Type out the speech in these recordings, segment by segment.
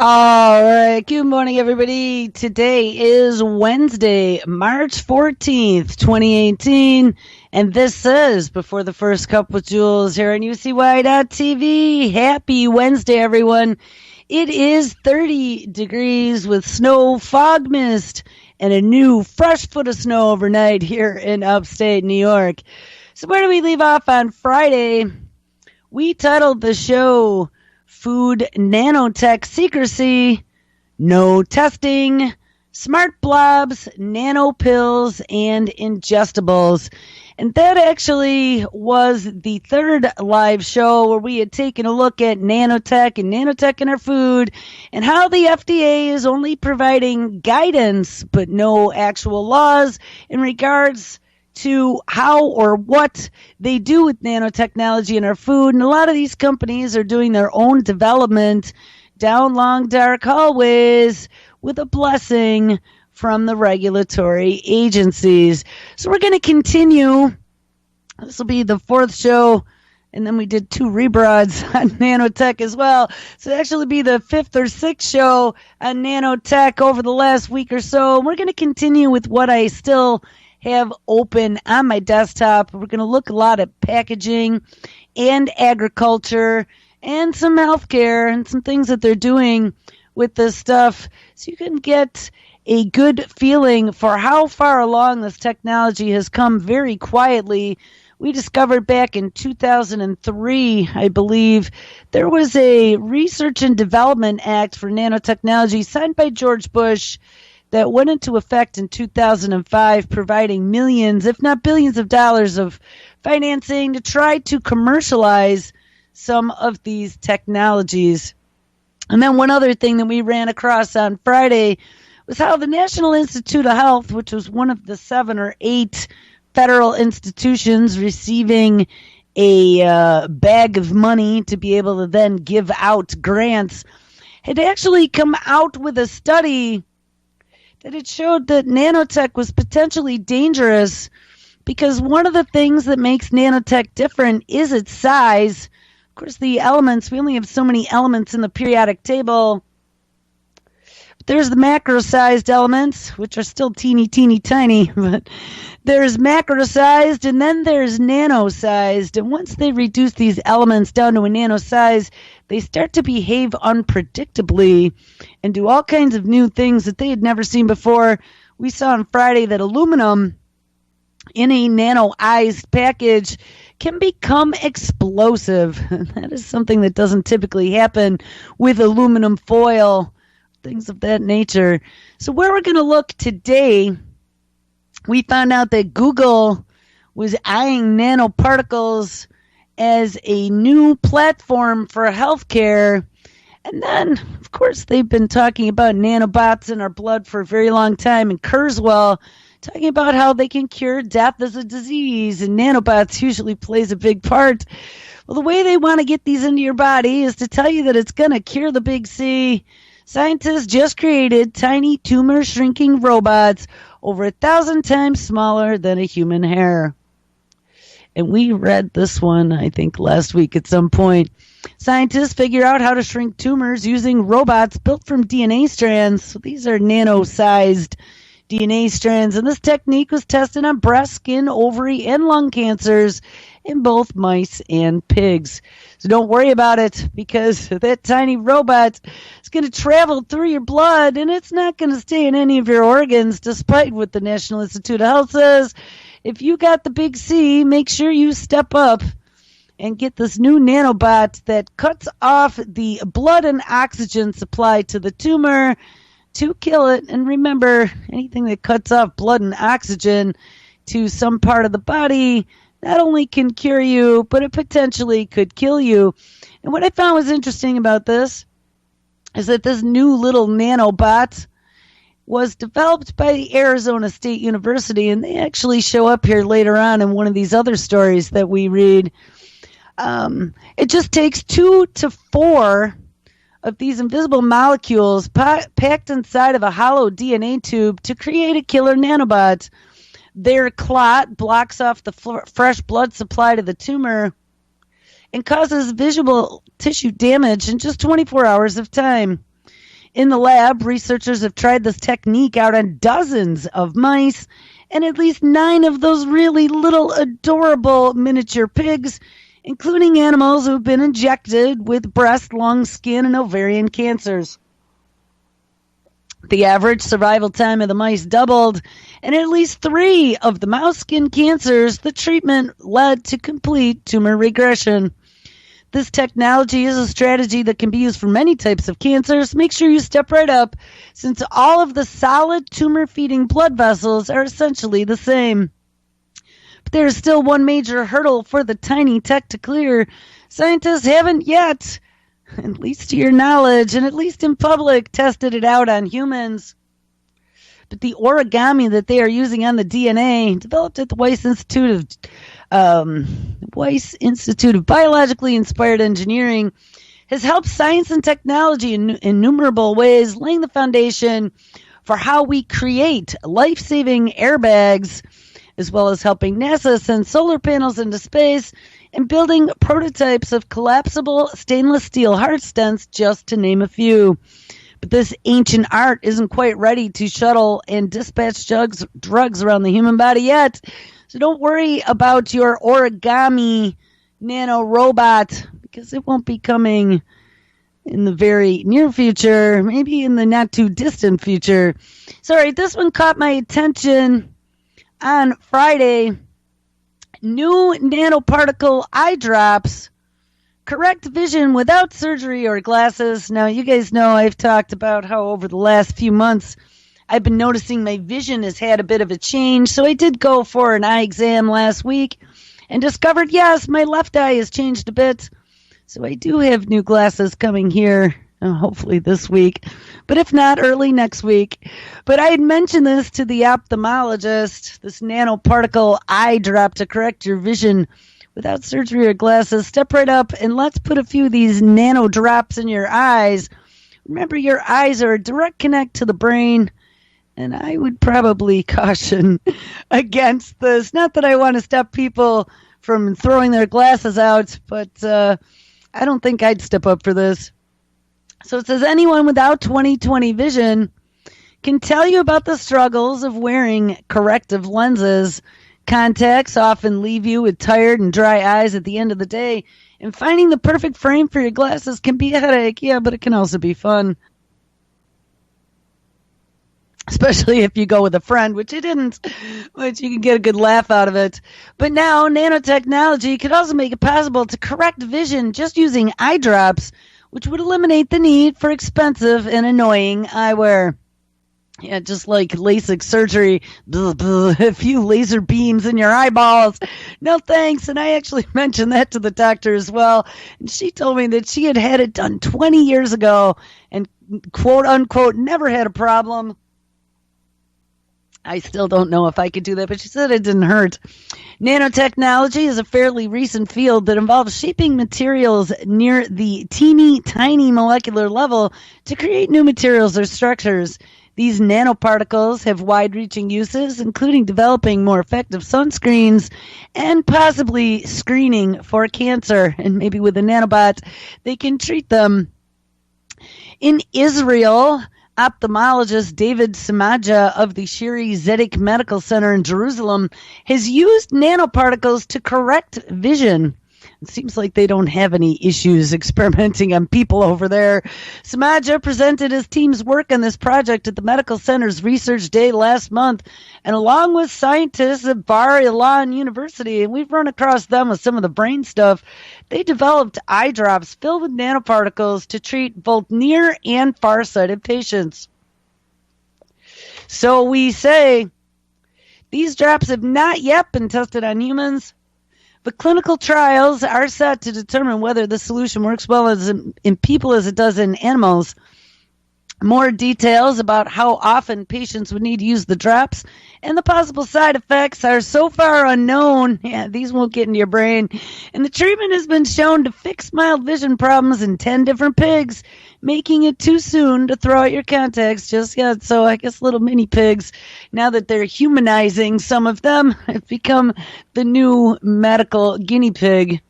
All right. Good morning, everybody. Today is Wednesday, March 14th, 2018. And this is Before the First Cup with Jules here on UCY.TV. Happy Wednesday, everyone. It is 30 degrees with snow, fog mist, and a new fresh foot of snow overnight here in upstate New York. So where do we leave off on Friday? We titled the show Food Nanotech Secrecy, No Testing, SmartBlobs, NanoPills, and Ingestibles. And that actually was the third live show where we had taken a look at nanotech and nanotech in our food and how the FDA is only providing guidance but no actual laws in regards to how or what they do with nanotechnology in our food. And a lot of these companies are doing their own development down long, dark hallways with a blessing from the regulatory agencies. So we're going to continue. This will be the fourth show. And then we did 2 rebroads on nanotech as well. So it'll actually be the 5th or 6th show on nanotech over the last week or so. And we're going to continue with what I still have open on my desktop. We're going to look a lot at packaging and agriculture and some healthcare and some things that they're doing with this stuff so you can get a good feeling for how far along this technology has come very quietly. We discovered back in 2003, I believe, there was a Research and Development Act for nanotechnology signed by George Bush that went into effect in 2005, providing millions, if not billions of dollars of financing to try to commercialize some of these technologies. And then one other thing that we ran across on Friday was how the National Institute of Health, which was one of the 7 or 8 federal institutions receiving a bag of money to be able to then give out grants, had actually come out with a study that it showed that nanotech was potentially dangerous because one of the things that makes nanotech different is its size. Of course, the elements, we only have so many elements in the periodic table. But there's the macro-sized elements, which are still teeny, teeny, tiny. But there's macro-sized, and then there's nano-sized. And once they reduce these elements down to a nano size, they start to behave unpredictably and do all kinds of new things that they had never seen before. We saw on Friday that aluminum in a nano-ized package can become explosive. That is something that doesn't typically happen with aluminum foil, things of that nature. So where we're going to look today, we found out that Google was eyeing nanoparticles as a new platform for healthcare. And then, of course, they've been talking about nanobots in our blood for a very long time. And Kurzweil talking about how they can cure death as a disease. And nanobots usually plays a big part. Well, the way they want to get these into your body is to tell you that it's going to cure the big C. Scientists just created tiny tumor-shrinking robots over 1,000 times smaller than a human hair. And we read this one, I think, last week at some point. Scientists figure out how to shrink tumors using robots built from DNA strands. So these are nano-sized DNA strands. And this technique was tested on breast, skin, ovary, and lung cancers in both mice and pigs. So don't worry about it, because that tiny robot is going to travel through your blood, and it's not going to stay in any of your organs, despite what the National Institute of Health says. If you got the big C, make sure you step up and get this new nanobot that cuts off the blood and oxygen supply to the tumor to kill it. And remember, anything that cuts off blood and oxygen to some part of the body not only can cure you, but it potentially could kill you. And what I found was interesting about this is that this new little nanobot was developed by Arizona State University, and they actually show up here later on in one of these other stories that we read. It just takes 2 to 4 of these invisible molecules packed inside of a hollow DNA tube to create a killer nanobot. Their clot blocks off the fresh blood supply to the tumor and causes visual tissue damage in just 24 hours of time. In the lab, researchers have tried this technique out on dozens of mice, and at least 9 of those really little adorable miniature pigs, including animals who have been injected with breast, lung, skin, and ovarian cancers. The average survival time of the mice doubled, and at least 3 of the mouse skin cancers, the treatment led to complete tumor regression. This technology is a strategy that can be used for many types of cancers. Make sure you step right up, since all of the solid tumor-feeding blood vessels are essentially the same. But there is still one major hurdle for the tiny tech to clear. Scientists haven't yet, at least to your knowledge, and at least in public, tested it out on humans. But the origami that they are using on the DNA, developed at the Weiss Institute of Biologically Inspired Engineering, has helped science and technology in innumerable ways, laying the foundation for how we create life-saving airbags, as well as helping NASA send solar panels into space and building prototypes of collapsible stainless steel heart stents, just to name a few. But this ancient art isn't quite ready to shuttle and dispatch drugs around the human body yet. So don't worry about your origami nano robot, because it won't be coming in the very near future, maybe in the not too distant future. Sorry, this one caught my attention on Friday. New nanoparticle eye drops correct vision without surgery or glasses. Now, you guys know I've talked about how over the last few months I've been noticing my vision has had a bit of a change. So I did go for an eye exam last week and discovered, yes, my left eye has changed a bit. So I do have new glasses coming here, hopefully this week, but if not, early next week. But I had mentioned this to the ophthalmologist, this nanoparticle eye drop to correct your vision without surgery or glasses. Step right up and let's put a few of these nano drops in your eyes. Remember, your eyes are a direct connect to the brain, and I would probably caution against this. Not that I want to stop people from throwing their glasses out, but I don't think I'd step up for this. So it says anyone without 20/20 vision can tell you about the struggles of wearing corrective lenses. Contacts often leave you with tired and dry eyes at the end of the day, and finding the perfect frame for your glasses can be a headache, yeah, but it can also be fun. Especially if you go with a friend, which you didn't, which you can get a good laugh out of it. But now, nanotechnology could also make it possible to correct vision just using eye drops, which would eliminate the need for expensive and annoying eyewear. Yeah, just like LASIK surgery, a few laser beams in your eyeballs. No thanks. And I actually mentioned that to the doctor as well. And she told me that she had had it done 20 years ago and, quote unquote, never had a problem. I still don't know if I could do that, but she said it didn't hurt. Nanotechnology is a fairly recent field that involves shaping materials near the teeny tiny molecular level to create new materials or structures. These nanoparticles have wide-reaching uses, including developing more effective sunscreens and possibly screening for cancer. And maybe with a nanobot, they can treat them. In Israel, ophthalmologist David Samaja of the Shiri Zedek Medical Center in Jerusalem has used nanoparticles to correct vision. It seems like they don't have any issues experimenting on people over there. Samaja presented his team's work on this project at the medical center's research day last month, and along with scientists at Bar Ilan University, and we've run across them with some of the brain stuff, they developed eye drops filled with nanoparticles to treat both near and far-sighted patients. So we say these drops have not yet been tested on humans, but clinical trials are set to determine whether the solution works well in people as it does in animals. More details about how often patients would need to use the drops and the possible side effects are so far unknown. Yeah, these won't get into your brain. And the treatment has been shown to fix mild vision problems in 10 different pigs, making it too soon to throw out your contacts just yet. So I guess little mini pigs, now that they're humanizing some of them, have become the new medical guinea pig.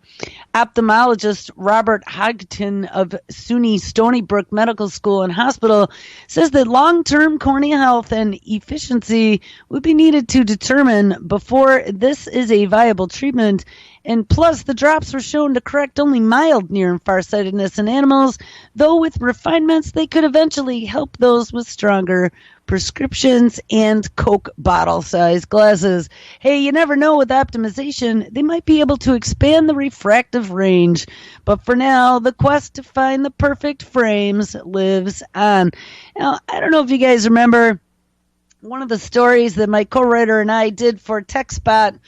Ophthalmologist Robert Hogton of SUNY Stony Brook Medical School and Hospital says that long-term cornea health and efficiency would be needed to determine before this is a viable treatment. And plus, the drops were shown to correct only mild near and farsightedness in animals, though with refinements they could eventually help those with stronger prescriptions and Coke bottle-sized glasses. Hey, you never know with optimization. They might be able to expand the refractive range. But for now, the quest to find the perfect frames lives on. Now, I don't know if you guys remember one of the stories that my co-writer and I did for TechSpot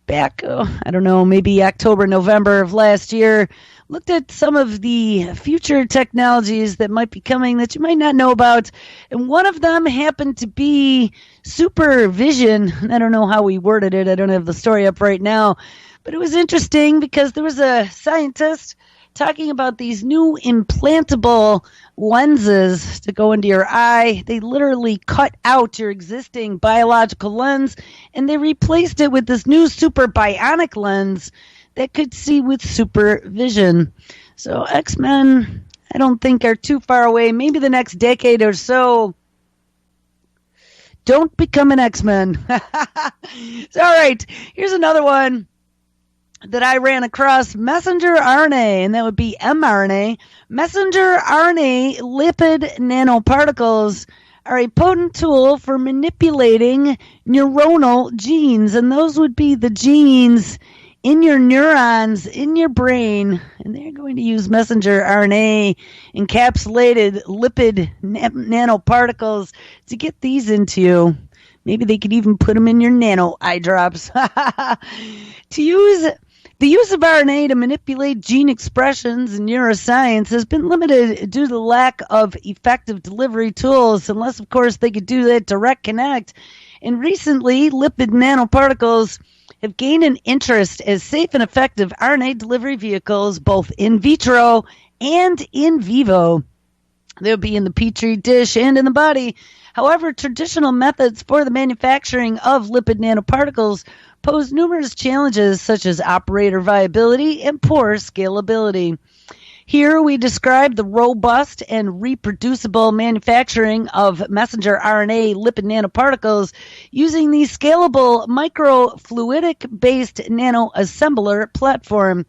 back, I don't know, maybe October, November of last year, looked at some of the future technologies that might be coming that you might not know about. And one of them happened to be supervision. I don't know how we worded it. I don't have the story up right now. But it was interesting because there was a scientist talking about these new implantable lenses to go into your eye. They literally cut out your existing biological lens and they replaced it with this new super bionic lens that could see with supervision. So X-Men, I don't think are too far away. Maybe the next decade or so. Don't become an X-Men. So, all right, here's another one that I ran across, messenger RNA, and that would be mRNA. Messenger RNA lipid nanoparticles are a potent tool for manipulating neuronal genes, and those would be the genes in your neurons, in your brain, and they're going to use messenger RNA encapsulated lipid nanoparticles to get these into you. Maybe they could even put them in your nano eye drops. The use of RNA to manipulate gene expressions in neuroscience has been limited due to the lack of effective delivery tools, unless, of course, they could do that direct connect. And recently, lipid nanoparticles have gained an interest as safe and effective RNA delivery vehicles, both in vitro and in vivo. They'll be in the petri dish and in the body. However, traditional methods for the manufacturing of lipid nanoparticles pose numerous challenges such as operator viability and poor scalability. Here we describe the robust and reproducible manufacturing of messenger RNA lipid nanoparticles using the scalable microfluidic-based nanoassembler platform.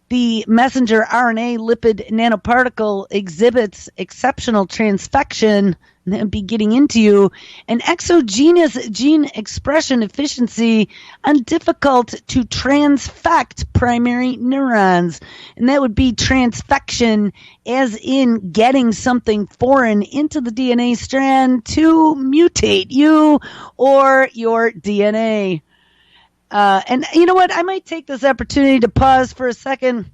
The messenger RNA lipid nanoparticle exhibits exceptional transfection, and that would be getting into you, and exogenous gene expression efficiency on difficult to transfect primary neurons. And that would be transfection as in getting something foreign into the DNA strand to mutate you or your DNA. And you know what? I might take this opportunity to pause for a second.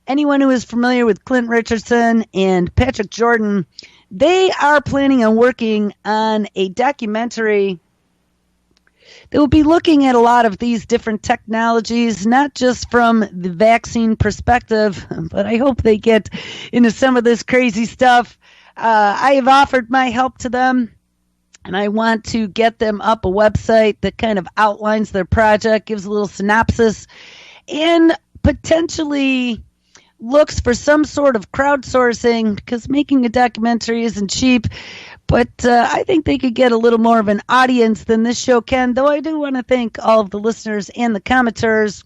Anyone who is familiar with Clint Richardson and Patrick Jordan, they are planning on working on a documentary that will be looking at a lot of these different technologies, not just from the vaccine perspective, but I hope they get into some of this crazy stuff. I have offered my help to them. And I want to get them up a website that kind of outlines their project, gives a little synopsis, and potentially looks for some sort of crowdsourcing, because making a documentary isn't cheap. But I think they could get a little more of an audience than this show can, though I do want to thank all of the listeners and the commenters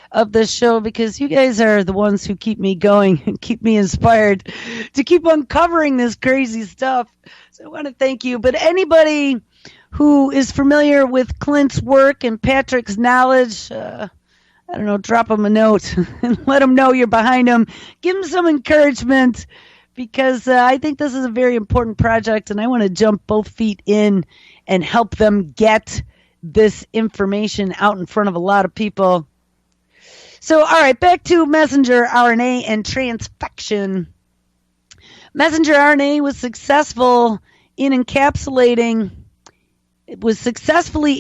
of this show, because you guys are the ones who keep me going and keep me inspired to keep uncovering this crazy stuff. So I want to thank you. But anybody who is familiar with Clint's work and Patrick's knowledge, I don't know, drop him a note and let him know you're behind him. Give him some encouragement, because I think this is a very important project, and I want to jump both feet in and help them get this information out in front of a lot of people. So, all right, back to messenger RNA and transfection. Messenger RNA was successfully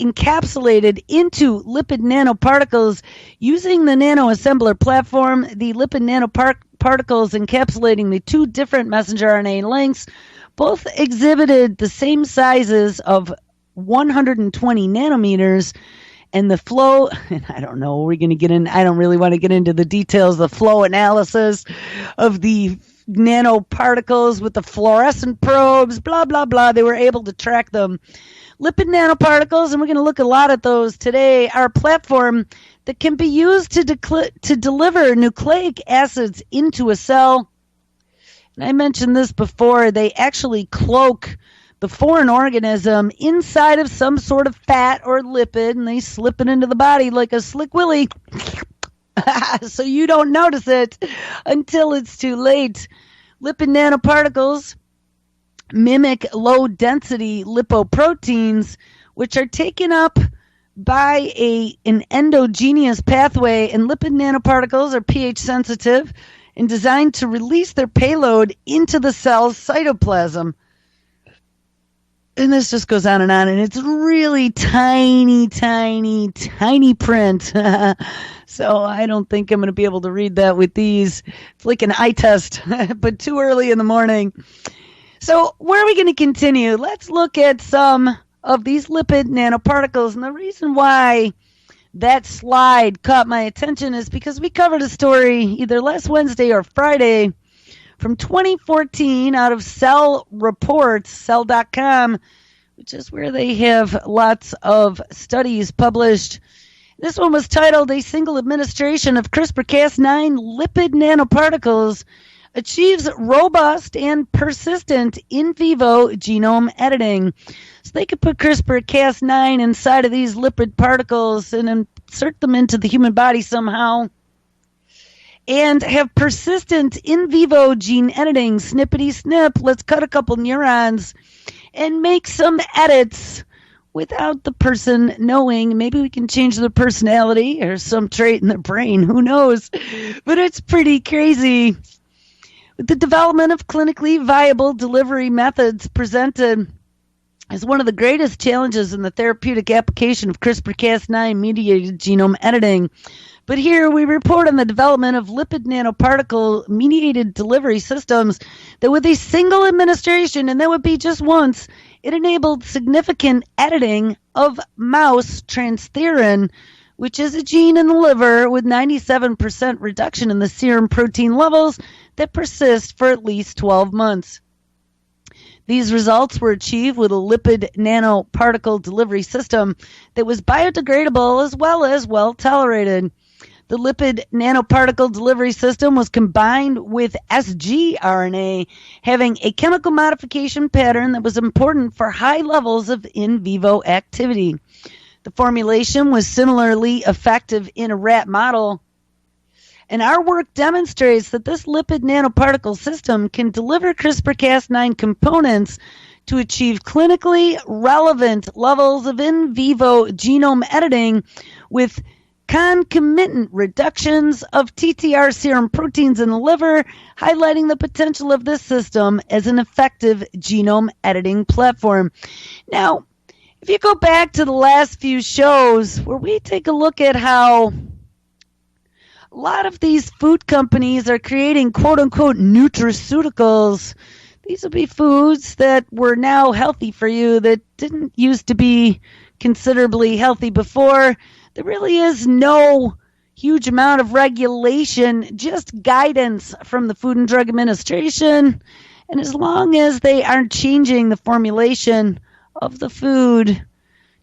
encapsulated into lipid nanoparticles using the nanoassembler platform. The lipid nanoparticles encapsulating the two different messenger RNA lengths both exhibited the same sizes of 120 nanometers, and the flow, and I don't know, we're going to get in, I don't really want to get into the details, the flow analysis of the nanoparticles with the fluorescent probes, blah, blah, blah. They were able to track them. Lipid nanoparticles, and we're going to look a lot at those today, are a platform that can be used to deliver nucleic acids into a cell. And I mentioned this before. They actually cloak the foreign organism inside of some sort of fat or lipid, and they slip it into the body like a slick willy so you don't notice it until it's too late. Lipid nanoparticles mimic low-density lipoproteins, which are taken up by an endogenous pathway, and lipid nanoparticles are pH sensitive and designed to release their payload into the cell's cytoplasm. And this just goes on, and it's really tiny, tiny, tiny print. So I don't think I'm going to be able to read that with these. It's like an eye test, but too early in the morning. So where are we going to continue? Let's look at some of these lipid nanoparticles. And the reason why that slide caught my attention is because we covered a story either last Wednesday or Friday from 2014 out of Cell Reports, cell.com, which is where they have lots of studies published. This one was titled, "A Single Administration of CRISPR-Cas9 Lipid Nanoparticles Achieves Robust and Persistent In Vivo Genome Editing." So they could put CRISPR-Cas9 inside of these lipid particles and insert them into the human body somehow, and have persistent in vivo gene editing, snippety snip, let's cut a couple neurons and make some edits without the person knowing. Maybe we can change their personality or some trait in their brain, who knows? But it's pretty crazy. With the development of clinically viable delivery methods presented as one of the greatest challenges in the therapeutic application of CRISPR-Cas9 mediated genome editing. But here we report on the development of lipid nanoparticle mediated delivery systems that with a single administration, and that would be just once, it enabled significant editing of mouse transferrin, which is a gene in the liver with 97% reduction in the serum protein levels that persist for at least 12 months. These results were achieved with a lipid nanoparticle delivery system that was biodegradable as well as well tolerated. The lipid nanoparticle delivery system was combined with sgRNA, having a chemical modification pattern that was important for high levels of in vivo activity. The formulation was similarly effective in a rat model. And our work demonstrates that this lipid nanoparticle system can deliver CRISPR-Cas9 components to achieve clinically relevant levels of in vivo genome editing with concomitant reductions of TTR serum proteins in the liver, highlighting the potential of this system as an effective genome editing platform. Now, if you go back to the last few shows where we take a look at how a lot of these food companies are creating quote-unquote nutraceuticals. These will be foods that were now healthy for you that didn't used to be considerably healthy before. There really is no huge amount of regulation, just guidance from the Food and Drug Administration. And as long as they aren't changing the formulation of the food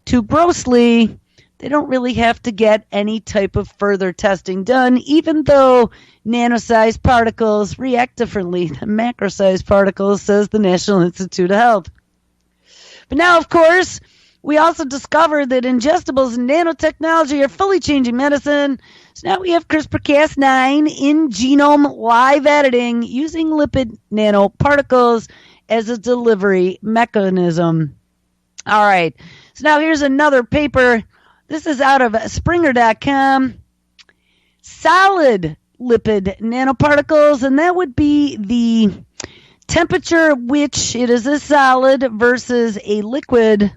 too grossly, they don't really have to get any type of further testing done, even though nano-sized particles react differently than macro-sized particles, says the National Institute of Health. But now, of course, we also discovered that ingestibles and nanotechnology are fully changing medicine. So now we have CRISPR-Cas9 in genome live editing using lipid nanoparticles as a delivery mechanism. All right, so now here's another paper. This is out of Springer.com. Solid lipid nanoparticles, and that would be the temperature at which it is a solid versus a liquid.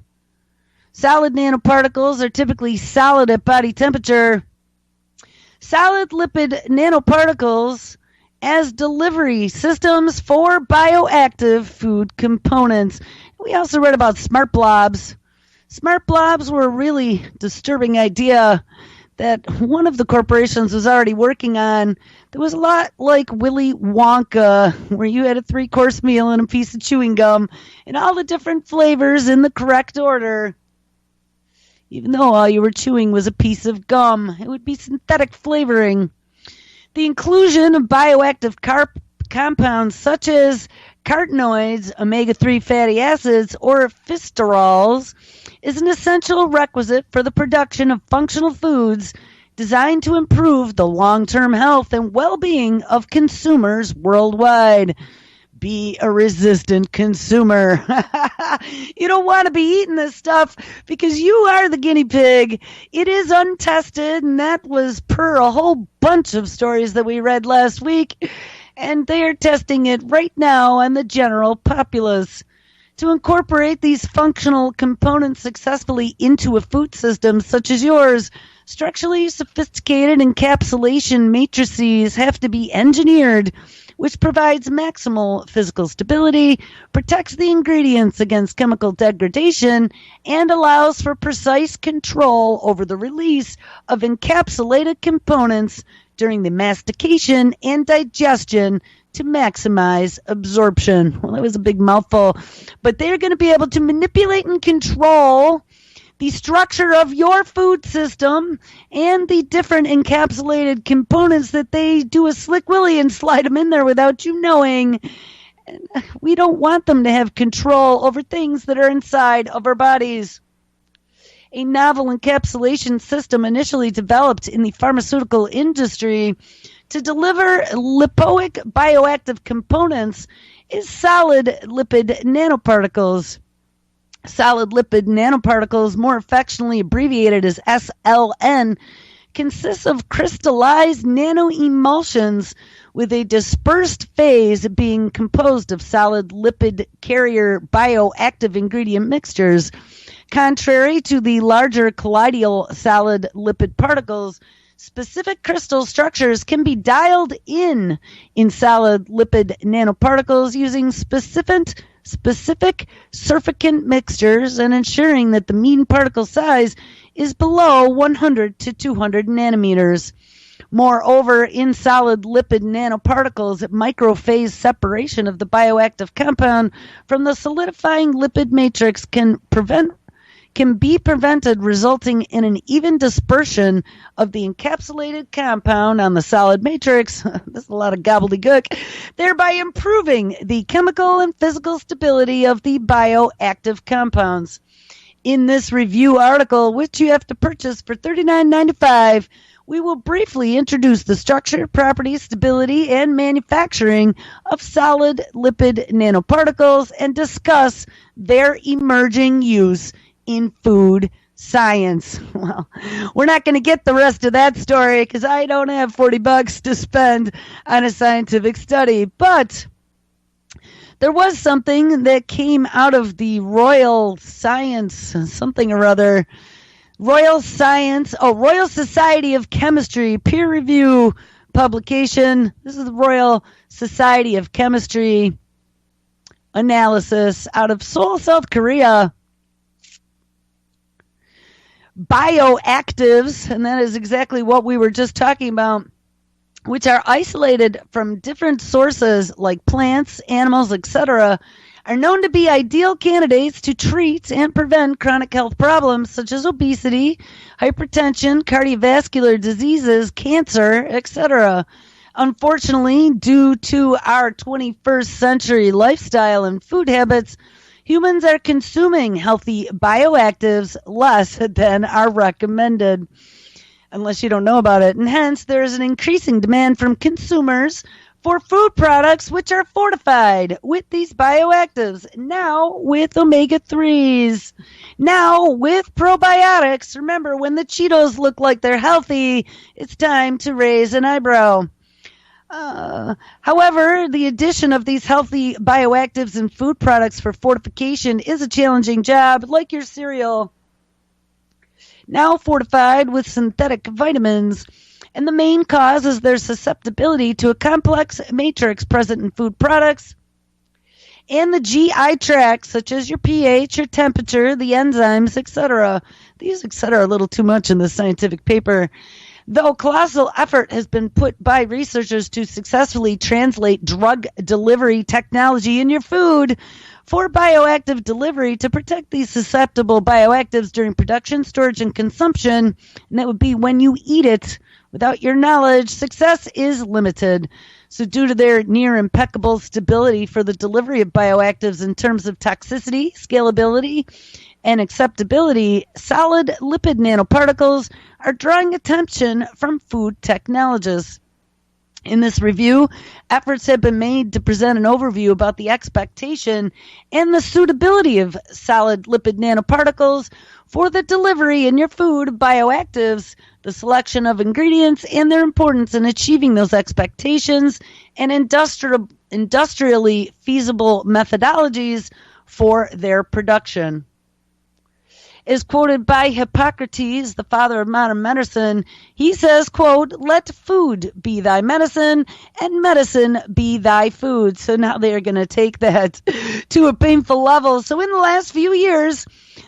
Solid nanoparticles are typically solid at body temperature. Solid lipid nanoparticles as delivery systems for bioactive food components. We also read about SmartBlobs. SmartBlobs were a really disturbing idea that one of the corporations was already working on. That was a lot like Willy Wonka, where you had a 3-course meal and a piece of chewing gum and all the different flavors in the correct order. Even though all you were chewing was a piece of gum, it would be synthetic flavoring. The inclusion of bioactive compounds such as carotenoids, omega-3 fatty acids, or phystosterols is an essential requisite for the production of functional foods designed to improve the long-term health and well-being of consumers worldwide. Be a resistant consumer. You don't want to be eating this stuff because you are the guinea pig. It is untested, and that was per a whole bunch of stories that we read last week. And they are testing it right now on the general populace. To incorporate these functional components successfully into a food system such as yours, structurally sophisticated encapsulation matrices have to be engineered, which provides maximal physical stability, protects the ingredients against chemical degradation, and allows for precise control over the release of encapsulated components during the mastication and digestion to maximize absorption. Well, that was a big mouthful. But they're going to be able to manipulate and control the structure of your food system and the different encapsulated components that they do a slick willy and slide them in there without you knowing. We don't want them to have control over things that are inside of our bodies. A novel encapsulation system initially developed in the pharmaceutical industry to deliver lipoic bioactive components is solid lipid nanoparticles. Solid lipid nanoparticles, more affectionately abbreviated as SLN, consists of crystallized nanoemulsions with a dispersed phase being composed of solid lipid carrier bioactive ingredient mixtures. Contrary to the larger colloidal solid lipid particles, specific crystal structures can be dialed in solid lipid nanoparticles using specific surfactant mixtures and ensuring that the mean particle size is below 100 to 200 nanometers. Moreover, in solid lipid nanoparticles, microphase separation of the bioactive compound from the solidifying lipid matrix can be prevented, resulting in an even dispersion of the encapsulated compound on the solid matrix. There's a lot of gobbledygook, thereby improving the chemical and physical stability of the bioactive compounds. In this review article, which you have to purchase for $39.95, we will briefly introduce the structure, properties, stability, and manufacturing of solid lipid nanoparticles and discuss their emerging use in food science. Well, we're not going to get the rest of that story because I don't have $40 to spend on a scientific study, but there was something that came out of the Royal Society of Chemistry peer review publication. This is the Royal Society of Chemistry analysis out of Seoul, South Korea. Bioactives, and that is exactly what we were just talking about, which are isolated from different sources like plants, animals, etc., are known to be ideal candidates to treat and prevent chronic health problems such as obesity, hypertension, cardiovascular diseases, cancer, etc. Unfortunately, due to our 21st century lifestyle and food habits, humans are consuming healthy bioactives less than are recommended, unless you don't know about it. And hence, there is an increasing demand from consumers for food products which are fortified with these bioactives, now with omega-3s, now with probiotics. Remember, when the Cheetos look like they're healthy, it's time to raise an eyebrow. However, the addition of these healthy bioactives in food products for fortification is a challenging job, like your cereal, now fortified with synthetic vitamins. And the main cause is their susceptibility to a complex matrix present in food products and the GI tract, such as your pH, your temperature, the enzymes, etc. These etc. are a little too much in this scientific paper. Though colossal effort has been put by researchers to successfully translate drug delivery technology in your food for bioactive delivery to protect these susceptible bioactives during production, storage, and consumption, and that would be when you eat it, without your knowledge, success is limited. So due to their near impeccable stability for the delivery of bioactives in terms of toxicity, scalability, and acceptability, solid lipid nanoparticles are drawing attention from food technologists. In this review, efforts have been made to present an overview about the expectation and the suitability of solid lipid nanoparticles for the delivery in your food of bioactives, the selection of ingredients, and their importance in achieving those expectations, and industrially feasible methodologies for their production. Is quoted by Hippocrates, the father of modern medicine. He says, quote, "Let food be thy medicine and medicine be thy food." So now they are going to take that to a painful level. So in the last few years,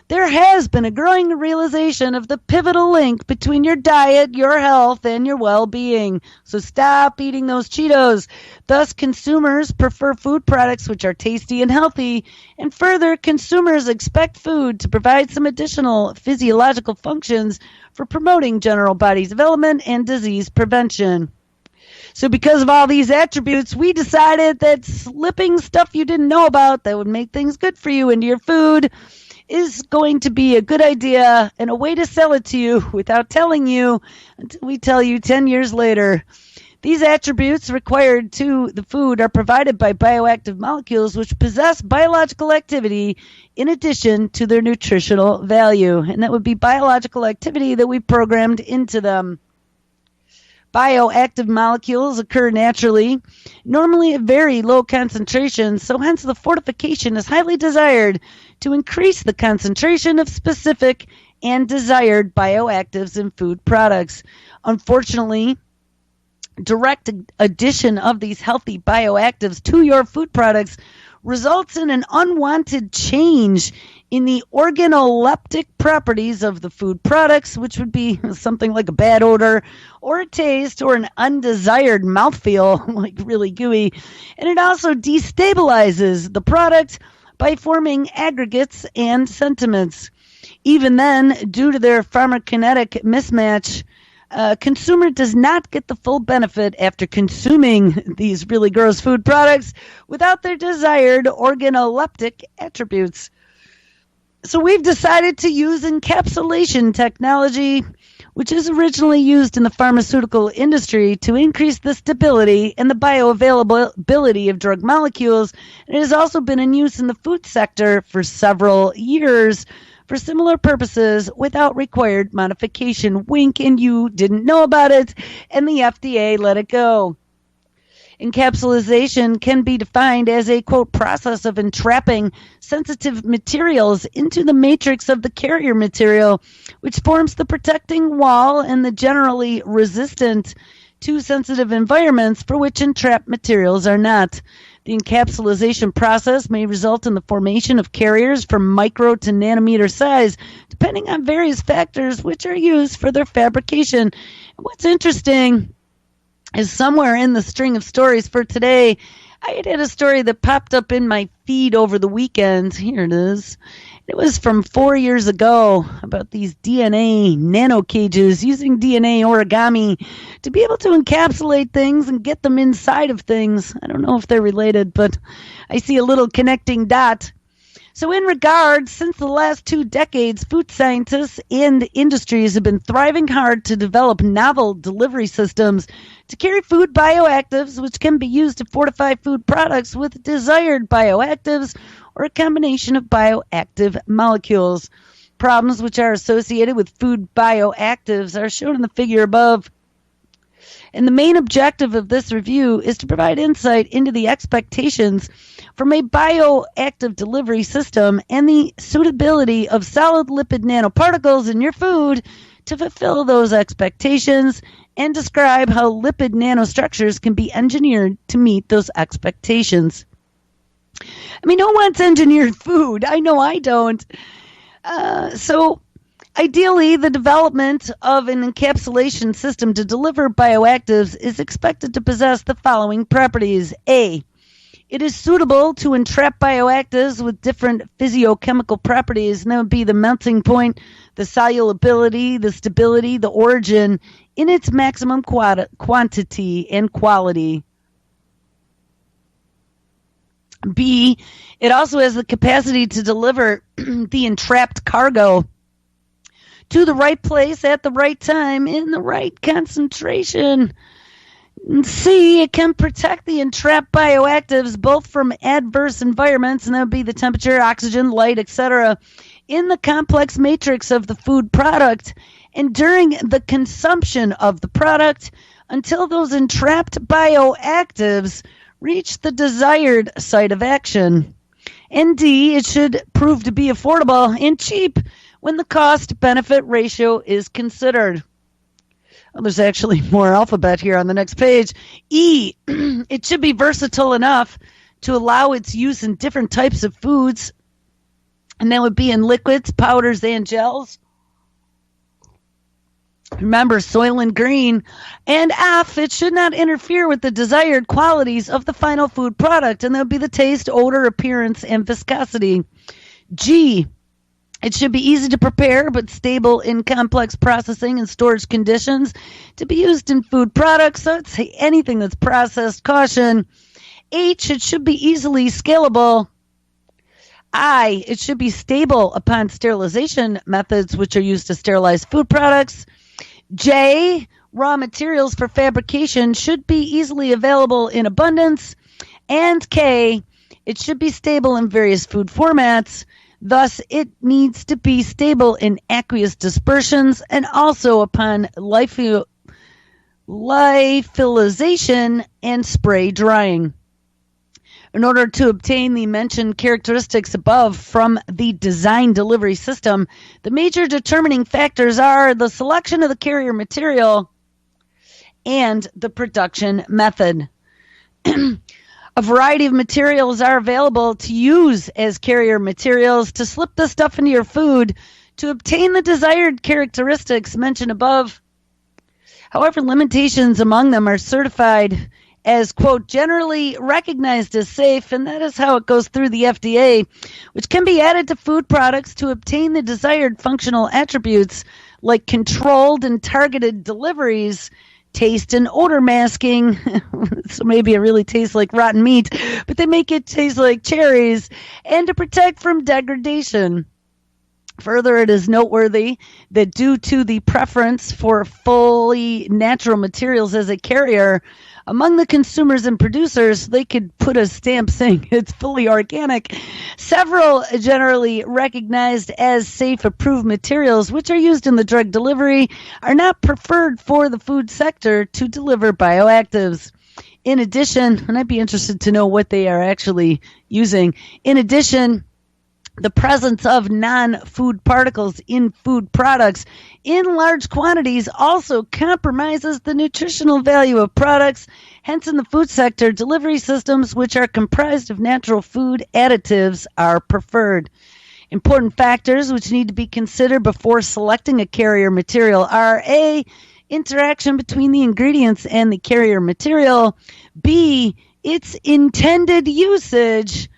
there has been a growing realization of the pivotal link between your diet, your health, and your well-being. So stop eating those Cheetos. Thus, consumers prefer food products which are tasty and healthy. And further, consumers expect food to provide some additional physiological functions for promoting general body development and disease prevention. So because of all these attributes, we decided that slipping stuff you didn't know about that would make things good for you into your food is going to be a good idea and a way to sell it to you without telling you until we tell you 10 years later. These attributes required to the food are provided by bioactive molecules which possess biological activity in addition to their nutritional value. And that would be biological activity that we programmed into them. Bioactive molecules occur naturally, normally at very low concentrations, so hence the fortification is highly desired to increase the concentration of specific and desired bioactives in food products. Unfortunately, direct addition of these healthy bioactives to your food products results in an unwanted change in the organoleptic properties of the food products, which would be something like a bad odor or a taste or an undesired mouthfeel, like really gooey. And it also destabilizes the product by forming aggregates and sentiments. Even then, due to their pharmacokinetic mismatch, consumer does not get the full benefit after consuming these really gross food products without their desired organoleptic attributes. So we've decided to use encapsulation technology, which is originally used in the pharmaceutical industry to increase the stability and the bioavailability of drug molecules. And it has also been in use in the food sector for several years for similar purposes without required modification. Wink, and you didn't know about it, and the FDA let it go. Encapsulation can be defined as a, quote, process of entrapping sensitive materials into the matrix of the carrier material, which forms the protecting wall and the generally resistant to sensitive environments for which entrapped materials are not. The encapsulation process may result in the formation of carriers from micro to nanometer size, depending on various factors which are used for their fabrication. And what's interesting is somewhere in the string of stories for today, I had a story that popped up in my feed over the weekend. Here it is. It was from 4 years ago about these DNA nano cages using DNA origami to be able to encapsulate things and get them inside of things. I don't know if they're related, but I see a little connecting dot. So in regards, since the last 2 decades, food scientists and industries have been thriving hard to develop novel delivery systems to carry food bioactives, which can be used to fortify food products with desired bioactives or a combination of bioactive molecules. Problems which are associated with food bioactives are shown in the figure above. And the main objective of this review is to provide insight into the expectations from a bioactive delivery system and the suitability of solid lipid nanoparticles in your food to fulfill those expectations, and describe how lipid nanostructures can be engineered to meet those expectations. I mean, who wants engineered food? I know I don't. So, ideally, the development of an encapsulation system to deliver bioactives is expected to possess the following properties. A. It is suitable to entrap bioactives with different physiochemical properties, and that would be the melting point, the solubility, the stability, the origin, in its maximum quantity and quality. B, it also has the capacity to deliver the entrapped cargo to the right place at the right time in the right concentration. C, it can protect the entrapped bioactives both from adverse environments, and that would be the temperature, oxygen, light, etc., in the complex matrix of the food product and during the consumption of the product until those entrapped bioactives reach the desired site of action. And D, it should prove to be affordable and cheap when the cost-benefit ratio is considered. Well, there's actually more alphabet here on the next page. E, it should be versatile enough to allow its use in different types of foods, and that would be in liquids, powders, and gels. Remember, Soylent Green. And F, it should not interfere with the desired qualities of the final food product, and that would be the taste, odor, appearance, and viscosity. G, it should be easy to prepare but stable in complex processing and storage conditions to be used in food products. So it's anything that's processed. Caution. H, it should be easily scalable. I, it should be stable upon sterilization methods which are used to sterilize food products. J, raw materials for fabrication should be easily available in abundance. And K, it should be stable in various food formats. Thus, it needs to be stable in aqueous dispersions and also upon lyophilization and spray drying. In order to obtain the mentioned characteristics above from the design delivery system, the major determining factors are the selection of the carrier material and the production method. A variety of materials are available to use as carrier materials to slip the stuff into your food to obtain the desired characteristics mentioned above. However, limitations among them are certified as, quote, generally recognized as safe, and that is how it goes through the FDA, which can be added to food products to obtain the desired functional attributes like controlled and targeted deliveries, taste and odor masking, so maybe it really tastes like rotten meat, but they make it taste like cherries, and to protect from degradation. Further, it is noteworthy that due to the preference for fully natural materials as a carrier, among the consumers and producers, they could put a stamp saying it's fully organic. Several generally recognized as safe approved materials, which are used in the drug delivery, are not preferred for the food sector to deliver bioactives. In addition, and I'd be interested to know what they are actually using. In addition, the presence of non-food particles in food products in large quantities also compromises the nutritional value of products. Hence, in the food sector, delivery systems which are comprised of natural food additives are preferred. Important factors which need to be considered before selecting a carrier material are A, interaction between the ingredients and the carrier material, B, its intended usage,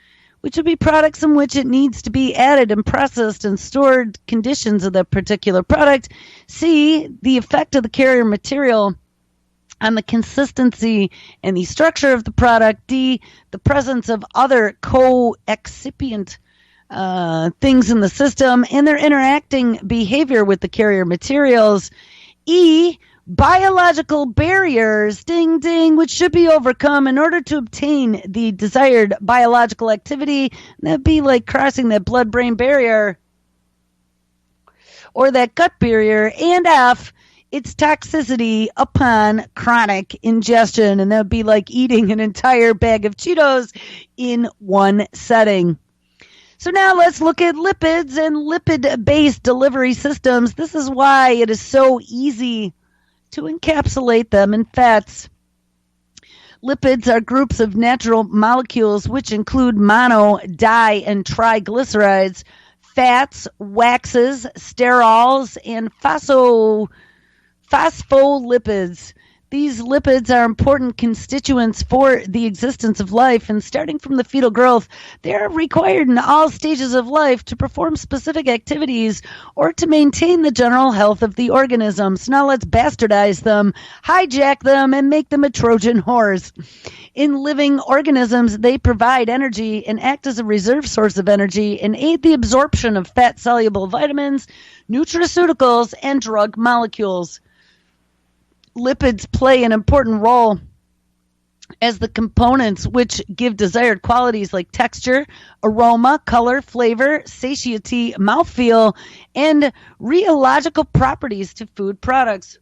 which would be products in which it needs to be added and processed and stored conditions of that particular product. C, the effect of the carrier material on the consistency and the structure of the product. D, the presence of other co-excipient things in the system and their interacting behavior with the carrier materials. E, biological barriers, ding, ding, which should be overcome in order to obtain the desired biological activity. That'd be like crossing that blood-brain barrier or that gut barrier. And F, its toxicity upon chronic ingestion. And that'd be like eating an entire bag of Cheetos in one setting. So now let's look at lipids and lipid-based delivery systems. This is why it is so easy to encapsulate them in fats. Lipids are groups of natural molecules which include mono, di, and triglycerides, fats, waxes, sterols, and phospholipids. These lipids are important constituents for the existence of life, and starting from the fetal growth, they are required in all stages of life to perform specific activities or to maintain the general health of the organism. So now let's bastardize them, hijack them, and make them a Trojan horse. In living organisms, they provide energy and act as a reserve source of energy and aid the absorption of fat-soluble vitamins, nutraceuticals, and drug molecules. Lipids play an important role as the components which give desired qualities like texture, aroma, color, flavor, satiety, mouthfeel, and rheological properties to food products.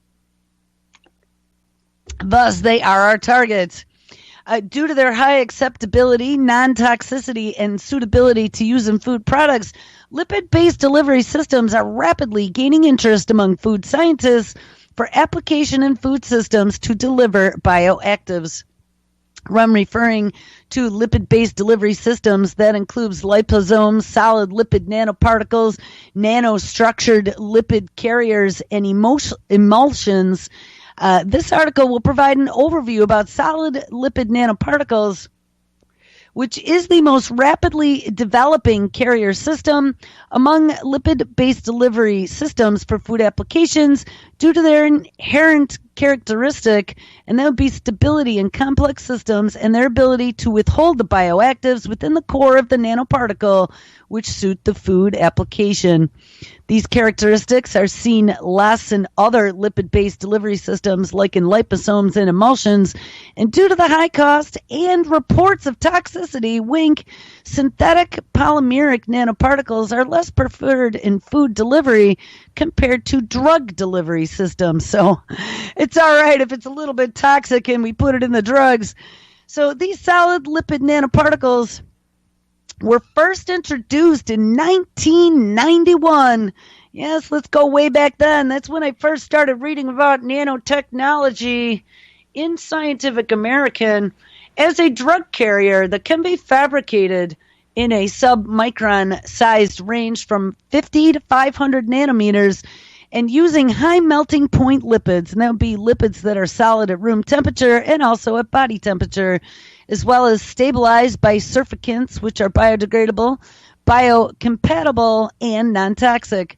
Thus, they are our targets. Due to their high acceptability, non-toxicity, and suitability to use in food products, lipid-based delivery systems are rapidly gaining interest among food scientists for application in food systems to deliver bioactives. I'm referring to lipid-based delivery systems that includes liposomes, solid lipid nanoparticles, nanostructured lipid carriers, and emulsions. This article will provide an overview about solid lipid nanoparticles, which is the most rapidly developing carrier system among lipid-based delivery systems for food applications due to their inherent characteristic, and that would be stability in complex systems and their ability to withhold the bioactives within the core of the nanoparticle, which suit the food application. These characteristics are seen less in other lipid-based delivery systems like in liposomes and emulsions, and due to the high cost and reports of toxicity, wink, synthetic polymeric nanoparticles are less preferred in food delivery compared to drug delivery systems. So it's all right if it's a little bit toxic and we put it in the drugs. So these solid lipid nanoparticles were first introduced in 1991. Yes, let's go way back then. That's when I first started reading about nanotechnology in Scientific American as a drug carrier that can be fabricated in a sub-micron sized range from 50 to 500 nanometers and using high melting point lipids, and that would be lipids that are solid at room temperature and also at body temperature, as well as stabilized by surfactants, which are biodegradable, biocompatible, and non-toxic.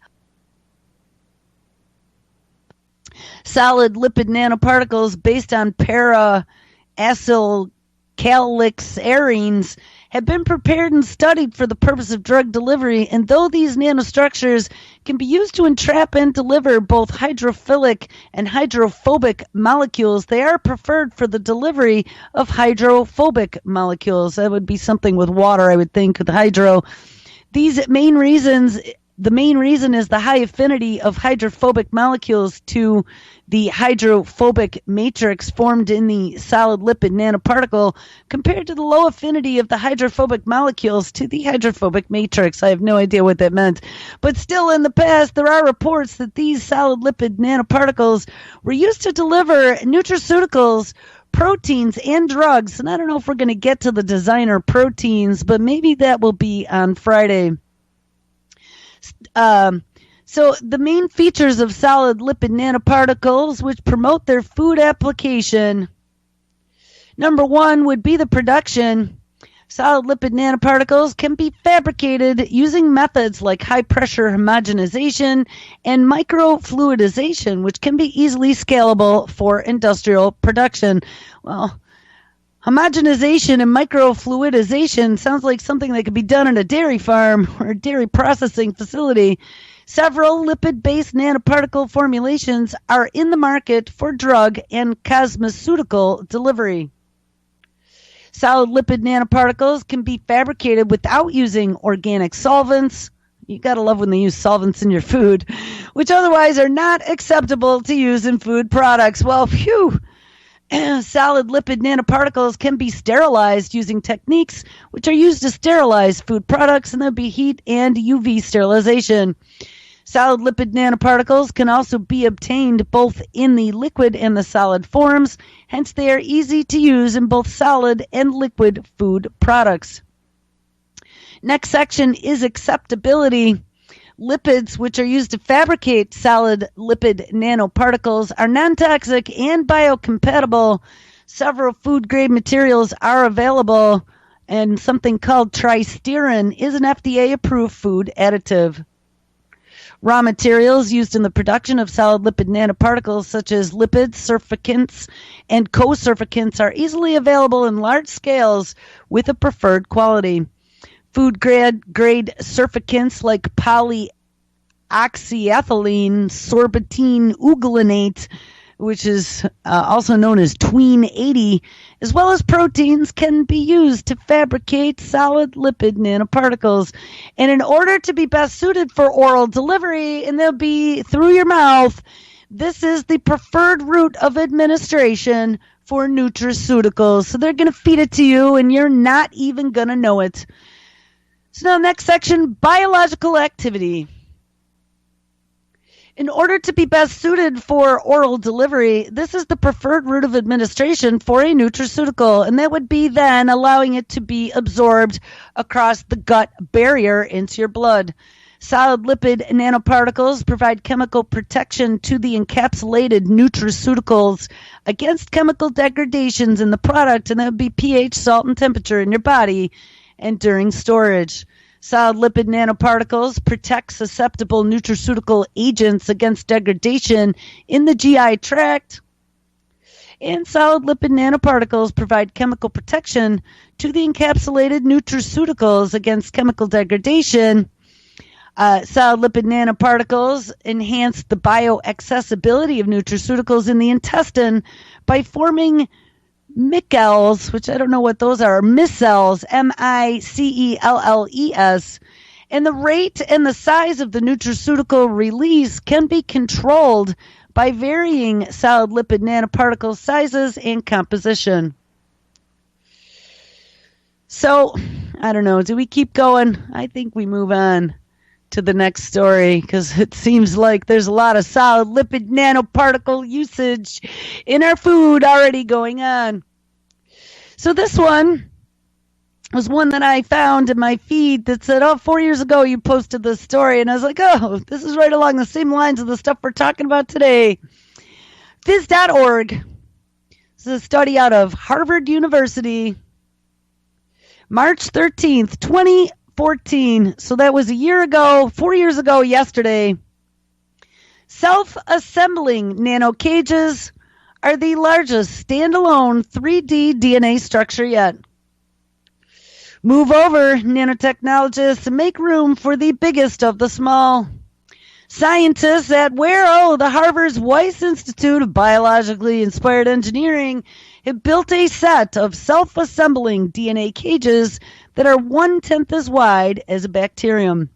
Solid lipid nanoparticles based on para-acylcalyxarenes have been prepared and studied for the purpose of drug delivery, and though these nanostructures can be used to entrap and deliver both hydrophilic and hydrophobic molecules, they are preferred for the delivery of hydrophobic molecules. That would be something with water, I would think, with hydro. The main reason is the high affinity of hydrophobic molecules to the hydrophobic matrix formed in the solid lipid nanoparticle compared to the low affinity of the hydrophobic molecules to the hydrophobic matrix. I have no idea what that meant. But still, in the past, there are reports that these solid lipid nanoparticles were used to deliver nutraceuticals, proteins, and drugs. And I don't know if we're going to get to the designer proteins, but maybe that will be on Friday. So the main features of solid lipid nanoparticles which promote their food application, number one would be the production. Solid lipid nanoparticles can be fabricated using methods like high pressure homogenization and microfluidization, which can be easily scalable for industrial production. Well, homogenization and microfluidization sounds like something that could be done in a dairy farm or a dairy processing facility. Several lipid-based nanoparticle formulations are in the market for drug and cosmeceutical delivery. Solid lipid nanoparticles can be fabricated without using organic solvents. You gotta love when they use solvents in your food, which otherwise are not acceptable to use in food products. Well, phew! Solid lipid nanoparticles can be sterilized using techniques which are used to sterilize food products, and that would be heat and UV sterilization. Solid lipid nanoparticles can also be obtained both in the liquid and the solid forms, hence they are easy to use in both solid and liquid food products. Next section is acceptability. Lipids, which are used to fabricate solid lipid nanoparticles, are non-toxic and biocompatible. Several food-grade materials are available, and something called tristerin is an FDA-approved food additive. Raw materials used in the production of solid lipid nanoparticles, such as lipids, surfactants, and co-surfactants, are easily available in large scales with a preferred quality. Food-grade surfactants like polyoxyethylene, sorbitine uglanate, which is also known as tween 80, as well as proteins, can be used to fabricate solid lipid nanoparticles. And in order to be best suited for oral delivery, and they'll be through your mouth, this is the preferred route of administration for nutraceuticals. So they're going to feed it to you, and you're not even going to know it. So now next section, biological activity. In order to be best suited for oral delivery, this is the preferred route of administration for a nutraceutical, and that would be then allowing it to be absorbed across the gut barrier into your blood. Solid lipid nanoparticles provide chemical protection to the encapsulated nutraceuticals against chemical degradations in the product, and that would be pH, salt, and temperature in your body and during storage. Solid lipid nanoparticles protect susceptible nutraceutical agents against degradation in the GI tract. And solid lipid nanoparticles provide chemical protection to the encapsulated nutraceuticals against chemical degradation. Solid lipid nanoparticles enhance the bioaccessibility of nutraceuticals in the intestine by forming micelles, which I don't know what those are, micelles, M-I-C-E-L-L-E-S, and the rate and the size of the nutraceutical release can be controlled by varying solid lipid nanoparticle sizes and composition. So, I don't know, do we keep going? I think we move on to the next story, because it seems like there's a lot of solid lipid nanoparticle usage in our food already going on. So this one was one that I found in my feed that said, 4 years ago you posted this story, and I was like, this is right along the same lines of the stuff we're talking about today. Phys.org. This is a study out of Harvard University, March 13th, 2014. So that was a year ago, 4 years ago yesterday. Self-assembling nano cages are the largest standalone 3D DNA structure yet. Move over, nanotechnologists, and make room for the biggest of the small. Scientists at the Harvard's Weiss Institute of Biologically Inspired Engineering, have built a set of self-assembling DNA cages that are 1/10 as wide as a bacterium.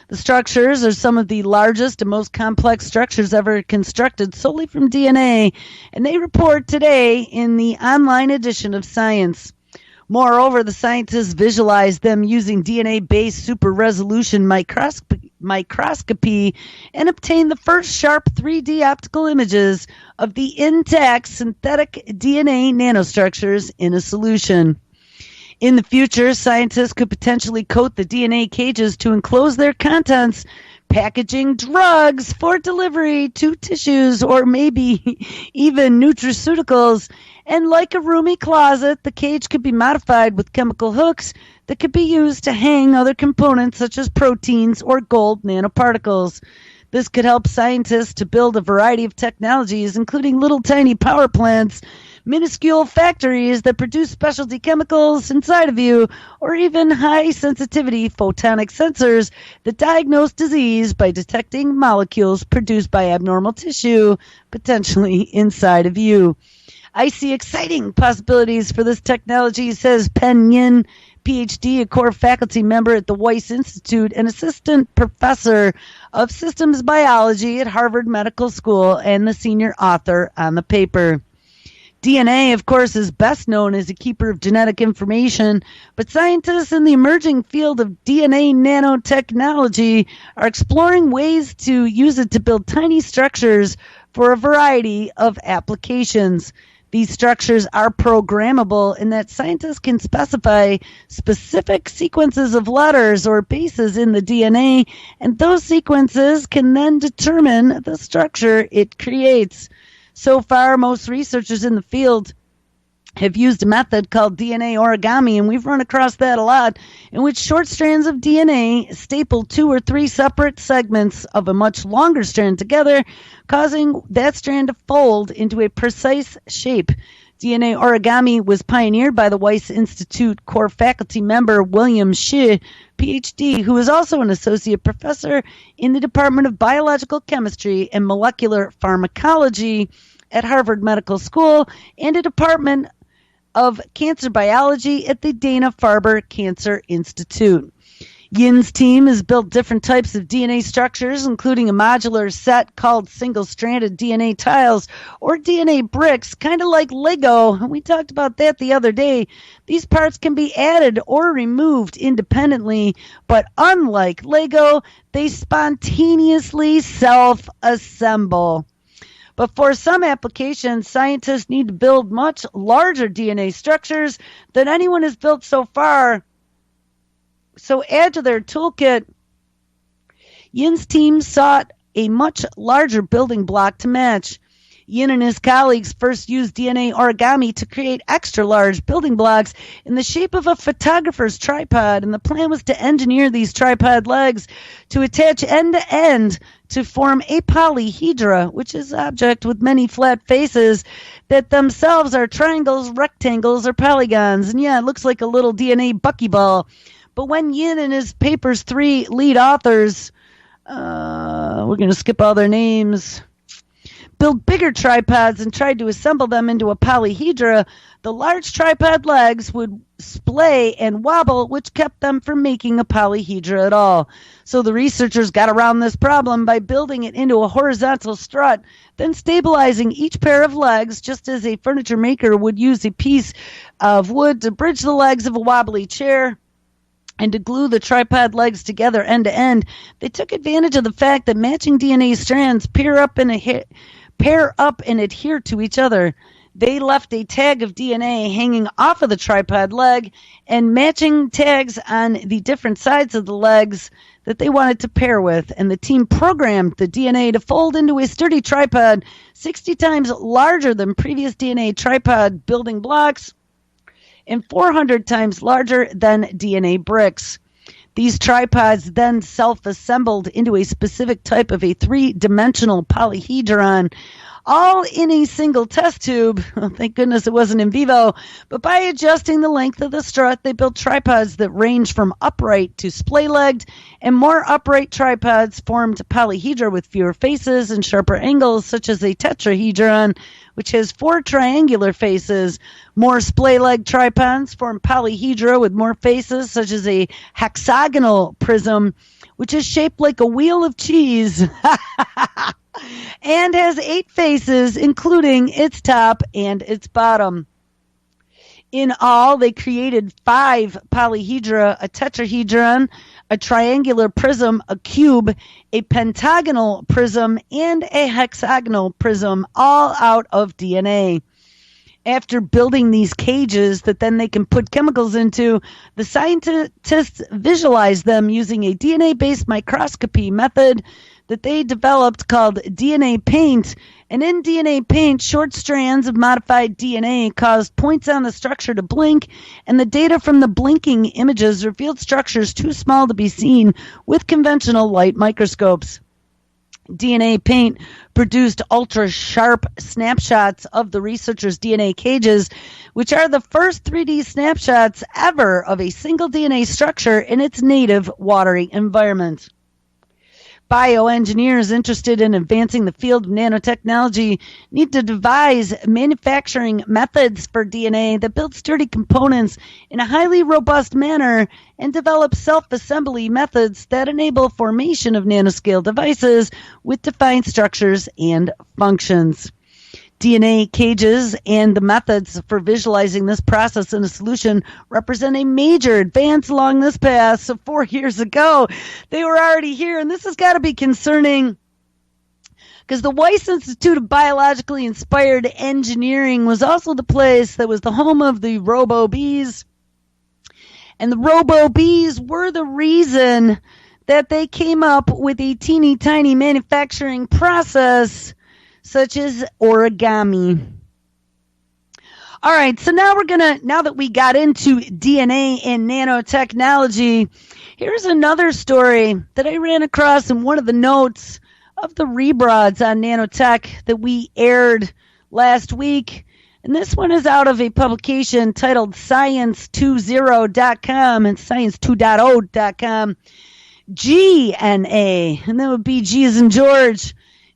The structures are some of the largest and most complex structures ever constructed solely from DNA, and they report today in the online edition of Science. Moreover, the scientists visualized them using DNA-based super-resolution microscopy and obtained the first sharp 3D optical images of the intact synthetic DNA nanostructures in a solution. In the future, scientists could potentially coat the DNA cages to enclose their contents, packaging drugs for delivery to tissues or maybe even nutraceuticals. And like a roomy closet, the cage could be modified with chemical hooks that could be used to hang other components such as proteins or gold nanoparticles. This could help scientists to build a variety of technologies, including little tiny power plants, minuscule factories that produce specialty chemicals inside of you, or even high-sensitivity photonic sensors that diagnose disease by detecting molecules produced by abnormal tissue, potentially inside of you. I see exciting possibilities for this technology, says Pen Yin, PhD, a core faculty member at the Weiss Institute and assistant professor of systems biology at Harvard Medical School and the senior author on the paper. DNA, of course, is best known as a keeper of genetic information, but scientists in the emerging field of DNA nanotechnology are exploring ways to use it to build tiny structures for a variety of applications. These structures are programmable in that scientists can specify specific sequences of letters or bases in the DNA, and those sequences can then determine the structure it creates. So far, most researchers in the field have used a method called DNA origami, and we've run across that a lot, in which short strands of DNA staple 2 or 3 separate segments of a much longer strand together, causing that strand to fold into a precise shape. DNA origami was pioneered by the Weiss Institute core faculty member William Shi, PhD, who is also an associate professor in the Department of Biological Chemistry and Molecular Pharmacology at Harvard Medical School and a Department of Cancer Biology at the Dana-Farber Cancer Institute. Yin's team has built different types of DNA structures, including a modular set called single-stranded DNA tiles or DNA bricks, kind of like Lego. We talked about that the other day. These parts can be added or removed independently, but unlike Lego, they spontaneously self-assemble. But for some applications, scientists need to build much larger DNA structures than anyone has built so far. So add to their toolkit, Yin's team sought a much larger building block to match. Yin and his colleagues first used DNA origami to create extra large building blocks in the shape of a photographer's tripod, and the plan was to engineer these tripod legs to attach end to end to form a polyhedra, which is an object with many flat faces that themselves are triangles, rectangles, or polygons. And yeah, it looks like a little DNA buckyball. But when Yin and his paper's 3 lead authors, we're going to skip all their names, built bigger tripods and tried to assemble them into a polyhedra, the large tripod legs would splay and wobble, which kept them from making a polyhedra at all. So the researchers got around this problem by building it into a horizontal strut, then stabilizing each pair of legs just as a furniture maker would use a piece of wood to bridge the legs of a wobbly chair. And to glue the tripod legs together end to end, they took advantage of the fact that matching DNA strands pair up and adhere to each other. They left a tag of DNA hanging off of the tripod leg and matching tags on the different sides of the legs that they wanted to pair with. And the team programmed the DNA to fold into a sturdy tripod 60 times larger than previous DNA tripod building blocks and 400 times larger than DNA bricks. These tripods then self-assembled into a specific type of a 3-dimensional polyhedron, all in a single test tube. Thank goodness it wasn't in vivo. But by adjusting the length of the strut, they built tripods that range from upright to splay-legged, and more upright tripods formed polyhedra with fewer faces and sharper angles, such as a tetrahedron, which has 4 triangular faces. More splay-legged tripods form polyhedra with more faces, such as a hexagonal prism, which is shaped like a wheel of cheese and has 8 faces, including its top and its bottom. In all, they created 5 polyhedra, a tetrahedron, a triangular prism, a cube, a pentagonal prism, and a hexagonal prism, all out of DNA. After building these cages that then they can put chemicals into, the scientists visualized them using a DNA-based microscopy method that they developed called DNA paint. And in DNA paint, short strands of modified DNA caused points on the structure to blink, and the data from the blinking images revealed structures too small to be seen with conventional light microscopes. DNA paint produced ultra-sharp snapshots of the researchers' DNA cages, which are the first 3D snapshots ever of a single DNA structure in its native watery environment. Bioengineers interested in advancing the field of nanotechnology need to devise manufacturing methods for DNA that build sturdy components in a highly robust manner and develop self-assembly methods that enable formation of nanoscale devices with defined structures and functions. DNA cages and the methods for visualizing this process in a solution represent a major advance along this path. So 4 years ago, they were already here, and this has got to be concerning because the Weiss Institute of Biologically Inspired Engineering was also the place that was the home of the robo-bees. And the robo-bees were the reason that they came up with a teeny tiny manufacturing process such as origami. All right, so now that we got into DNA and nanotechnology, here's another story that I ran across in one of the notes of the rebroads on Nanotech that we aired last week. And this one is out of a publication titled Science20.com and Science2.0.com. GNA, and that would be G as in George.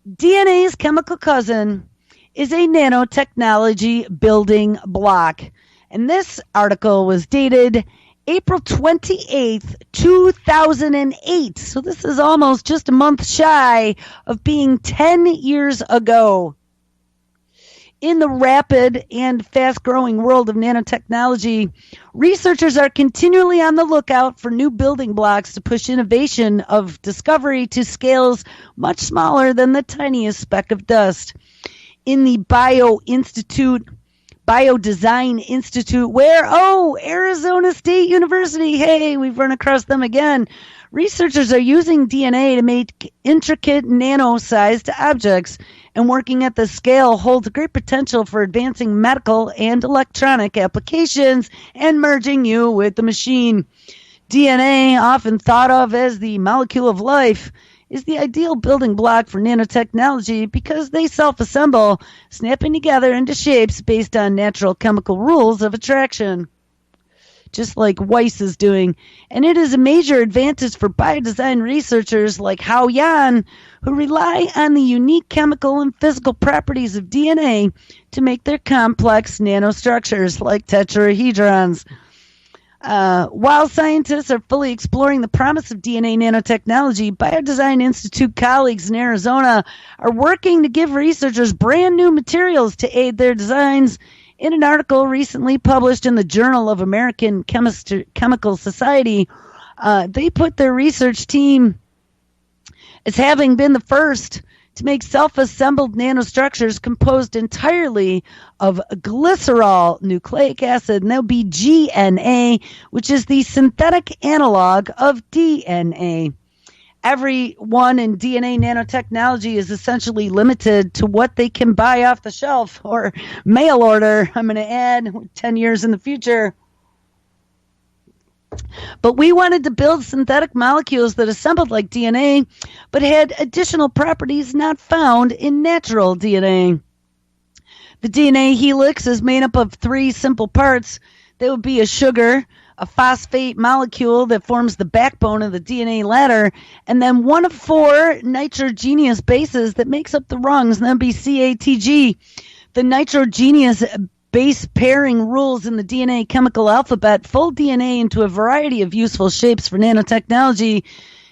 DNA's chemical cousin is a nanotechnology building block. And this article was dated April 28th, 2008. So this is almost just a month shy of being 10 years ago. In the rapid and fast-growing world of nanotechnology, researchers are continually on the lookout for new building blocks to push innovation of discovery to scales much smaller than the tiniest speck of dust. In the Biodesign Institute, where, Arizona State University, hey, we've run across them again. Researchers are using DNA to make intricate nano-sized objects, and working at the scale holds great potential for advancing medical and electronic applications and merging you with the machine. DNA, often thought of as the molecule of life, is the ideal building block for nanotechnology because they self-assemble, snapping together into shapes based on natural chemical rules of attraction, just like Weiss is doing. And it is a major advantage for biodesign researchers like Hao Yan, who rely on the unique chemical and physical properties of DNA to make their complex nanostructures like tetrahedrons. While scientists are fully exploring the promise of DNA nanotechnology, Biodesign Institute colleagues in Arizona are working to give researchers brand new materials to aid their designs. In an article recently published in the Journal of American Chemical Society, they put their research team as having been the first to make self-assembled nanostructures composed entirely of glycerol nucleic acid, and that would be GNA, which is the synthetic analog of DNA. Everyone in DNA nanotechnology is essentially limited to what they can buy off the shelf or mail order. I'm going to add 10 years in the future. But we wanted to build synthetic molecules that assembled like DNA, but had additional properties not found in natural DNA. The DNA helix is made up of 3 simple parts. They would be a sugar, a phosphate molecule that forms the backbone of the DNA ladder, and then one of 4 nitrogenous bases that makes up the rungs, and that would be CATG. The nitrogenous base pairing rules in the DNA chemical alphabet fold DNA into a variety of useful shapes for nanotechnology,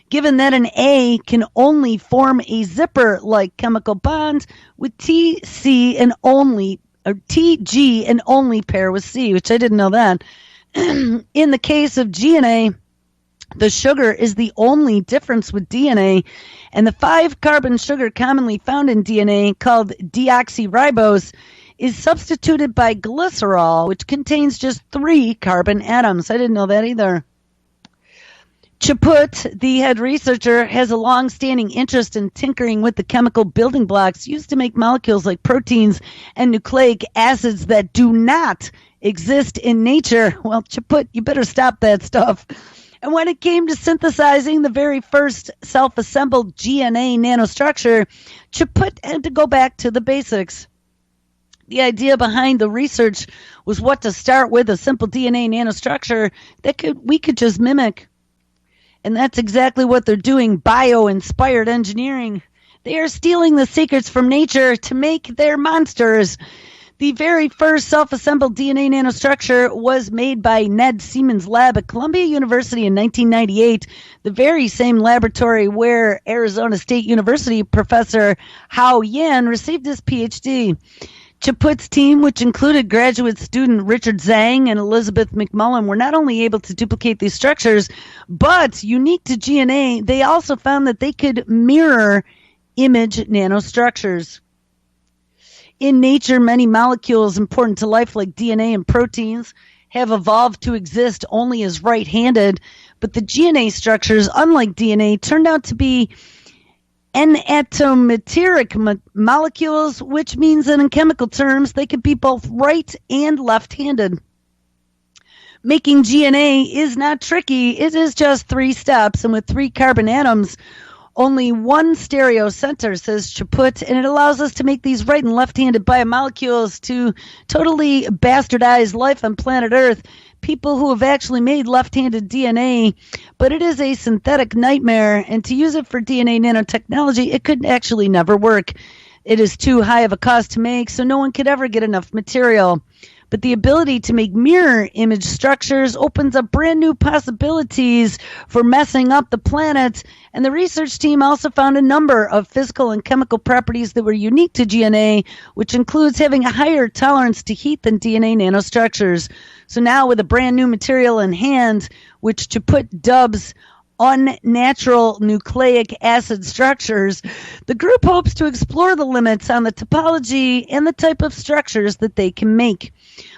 given that an A can only form a zipper-like chemical bond with TG and only pair with C, which I didn't know that. In the case of GNA, the sugar is the only difference with DNA, and the 5-carbon sugar commonly found in DNA, called deoxyribose, is substituted by glycerol, which contains just 3 carbon atoms. I didn't know that either. Chaput, the head researcher, has a long-standing interest in tinkering with the chemical building blocks used to make molecules like proteins and nucleic acids that do not exist in nature. Well, Chaput, you better stop that stuff. And when it came to synthesizing the very first self-assembled GNA nanostructure, Chaput had to go back to the basics. The idea behind the research was what to start with, a simple DNA nanostructure that we could just mimic. And that's exactly what they're doing, bio-inspired engineering. They are stealing the secrets from nature to make their monsters. The very first self-assembled DNA nanostructure was made by Ned Siemens' lab at Columbia University in 1998, the very same laboratory where Arizona State University professor Hao Yan received his PhD. Chaput's team, which included graduate student Richard Zhang and Elizabeth McMullen, were not only able to duplicate these structures, but unique to GNA, they also found that they could mirror image nanostructures. In nature, many molecules important to life, like DNA and proteins, have evolved to exist only as right-handed, but the GNA structures, unlike DNA, turned out to be enantiometric molecules, which means that in chemical terms, they could be both right and left-handed. Making GNA is not tricky. It is just 3 steps, and with 3 carbon atoms, only 1 stereo center, says Chaput, and it allows us to make these right and left-handed biomolecules to totally bastardize life on planet Earth. People who have actually made left-handed DNA, but it is a synthetic nightmare, and to use it for DNA nanotechnology, it could actually never work. It is too high of a cost to make, so no one could ever get enough material. But the ability to make mirror image structures opens up brand new possibilities for messing up the planet. And the research team also found a number of physical and chemical properties that were unique to GNA, which includes having a higher tolerance to heat than DNA nanostructures. So now with a brand new material in hand, which Chaput dubs unnatural nucleic acid structures, the group hopes to explore the limits on the topology and the type of structures that they can make.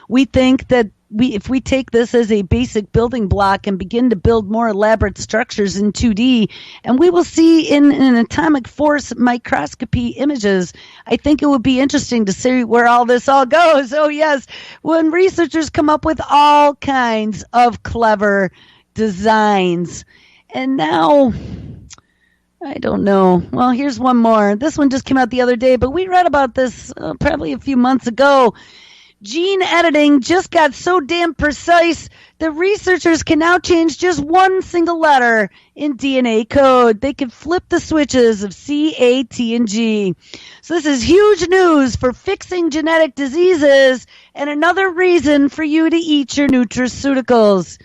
We think that if we take this as a basic building block and begin to build more elaborate structures in 2D, and we will see in an atomic force microscopy images, I think it would be interesting to see where all this all goes. Oh yes, when researchers come up with all kinds of clever designs. And now, I don't know. Well, here's one more. This one just came out the other day, but we read about this probably a few months ago. Gene editing just got so damn precise that researchers can now change just one single letter in DNA code. They can flip the switches of C, A, T, and G. So this is huge news for fixing genetic diseases and another reason for you to eat your Neutroceuticals.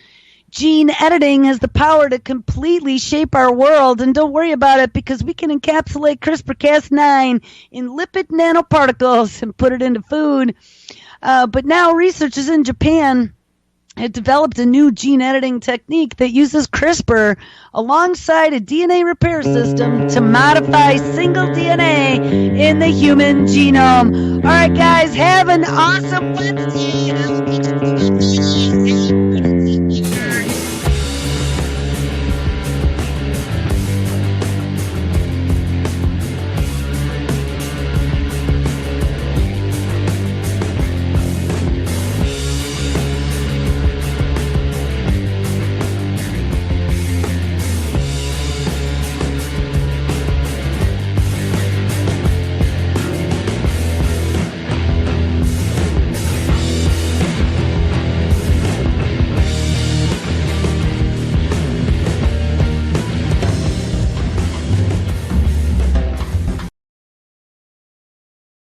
Gene editing has the power to completely shape our world, and don't worry about it because we can encapsulate CRISPR-Cas9 in lipid nanoparticles and put it into food. But now researchers in Japan have developed a new gene editing technique that uses CRISPR alongside a DNA repair system to modify single DNA in the human genome. All right, guys, have an awesome Wednesday.